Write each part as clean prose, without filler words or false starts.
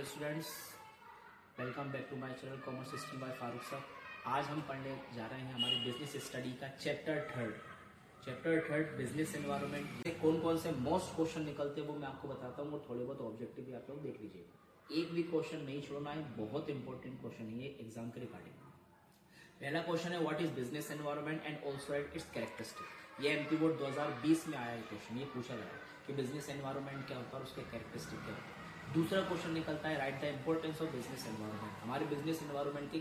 Students, welcome back to my channel commerce system by Farooq साहब। आज हम पढ़ने जा रहे हैं हमारे बिजनेस स्टडी का चैप्टर थर्ड बिजनेस एनवायरनमेंट से कौन कौन से मोस्ट क्वेश्चन निकलते हैं वो मैं आपको बताता हूँ, और थोड़े बहुत ऑब्जेक्टिव भी आप लोग देख लीजिएगा। एक भी क्वेश्चन नहीं छोड़ना है, बहुत इंपॉर्टेंट क्वेश्चन है ये एग्जाम के रिगार्डिंग। पहला क्वेश्चन है what is business environment and also right it's characteristic. ये एमपी बोर्ड 2020 में आया है क्वेश्चन, ये पूछा गया कि बिजनेस एनवायरनमेंट क्या होता है और उसके कैरेक्टरिस्टिक क्या होता है। दूसरा क्वेश्चन निकलता है right the importance of business environment. हमारे बिजनेस एनवायरनमेंट की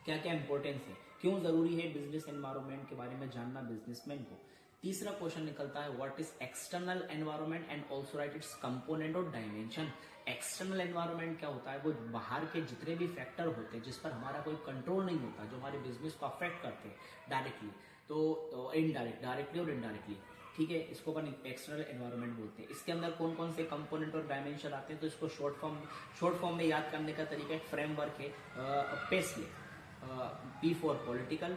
क्या क्या इंपॉर्टेंस है, क्यों जरूरी है बिजनेस एनवायरनमेंट के बारे में जानना बिजनेसमैन को। तीसरा क्वेश्चन निकलता है what is external environment and also right it's component और डायमेंशन। एक्सटर्नल एनवायरनमेंट क्या होता है, वो बाहर के जितने भी फैक्टर होते हैं जिस पर हमारा कोई कंट्रोल नहीं होता, जो हमारे बिजनेस को अफेक्ट करते हैं डायरेक्टली तो डायरेक्टली और इनडायरेक्टली, ठीक है, इसको अपन एक्सटर्नल एनवायरनमेंट बोलते हैं। इसके अंदर कौन कौन से कंपोनेंट और डायमेंशन आते हैं, तो इसको शॉर्ट फॉर्म में याद करने का तरीका एक फ्रेमवर्क है पेस्ले। P for political,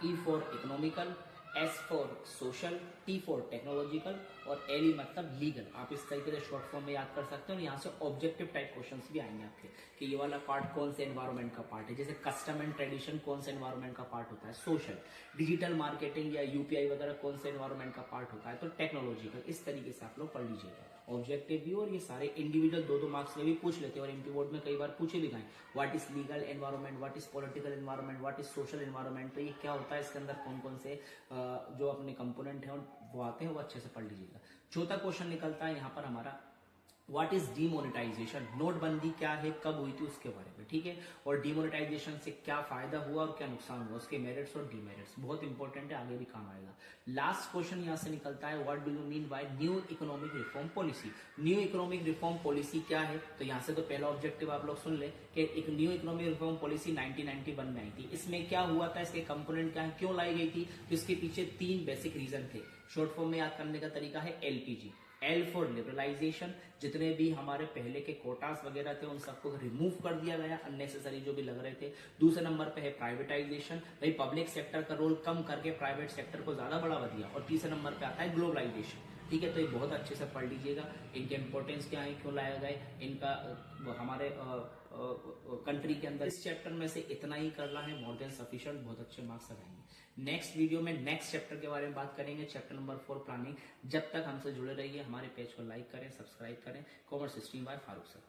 E for economical, S for social, T for technological और LE मतलब लीगल। आप इस तरीके से शॉर्ट फॉर्म में याद कर सकते हो। और यहाँ से ऑब्जेक्टिव टाइप क्वेश्चंस भी आएंगे आपके कि ये वाला पार्ट कौन से एनवायरनमेंट का पार्ट है, जैसे कस्टम एंड ट्रेडिशन कौन से एनवायरनमेंट का पार्ट होता है, सोशल, डिजिटल मार्केटिंग या यूपीआई वगैरह कौन से एनवायरनमेंट का पार्ट होता है, तो टेक्नोलॉजिकल। इस तरीके से आप लोग पढ़ लीजिएगा ऑब्जेक्टिव भी, और ये सारे इंडिविजुअल दो मार्क्स में भी पूछ लेते हैं और एमपी बोर्ड में कई बार पूछे भी गए। What is legal environment, what is political environment, what is social environment, तो ये क्या होता है, इसके अंदर कौन कौन से जो अपने कंपोनेंट है वो आते हैं, वो अच्छे से पढ़ लीजिएगा। चौथा क्वेश्चन निकलता है यहाँ पर हमारा व्हाट इज डीमोनेटाइजेशन। नोटबंदी क्या है, कब हुई थी, उसके बारे में, ठीक है, और डीमोनेटाइजेशन से क्या फायदा हुआ और क्या नुकसान हुआ, उसके मेरिट्स और डीमेरिट्स, बहुत इंपॉर्टेंट है, आगे भी काम आएगा। लास्ट क्वेश्चन यहाँ से निकलता है what do you mean by new economic reform policy. New economic reform policy क्या है, तो यहाँ से तो पहला ऑब्जेक्टिव आप लोग सुन ले कि एक न्यू इकोनॉमिक रिफॉर्म पॉलिसी 1991 में आई थी। इसमें क्या हुआ था, इसके कंपोनेंट क्या है, क्यों लाई गई थी, तो इसके पीछे तीन बेसिक रीजन थे। शॉर्ट फॉर्म में याद करने का तरीका है LPG। L फॉर लिबरलाइजेशन, जितने भी हमारे पहले के कोटास वगैरह थे उन सबको रिमूव कर दिया गया, अननेसेसरी जो भी लग रहे थे। दूसरे नंबर पे है प्राइवेटाइजेशन, भाई पब्लिक सेक्टर का रोल कम करके प्राइवेट सेक्टर को ज्यादा बढ़ावा दिया। और तीसरे नंबर पे आता है ग्लोबलाइजेशन, ठीक है, तो ये बहुत अच्छे से पढ़ लीजिएगा। इनके इंपॉर्टेंस क्या है, क्यों लाया गया, इनका हमारे कंट्री के अंदर। इस चैप्टर में से इतना ही करना है, मोर देन सफिशिएंट, बहुत अच्छे मार्क्स आ जाएंगे। नेक्स्ट वीडियो में नेक्स्ट चैप्टर के बारे में बात करेंगे, चैप्टर नंबर 4 प्लानिंग। जब तक हमसे जुड़े रहिए, हमारे पेज को लाइक करें, सब्सक्राइब करें। Commerce stream by Farooq sir.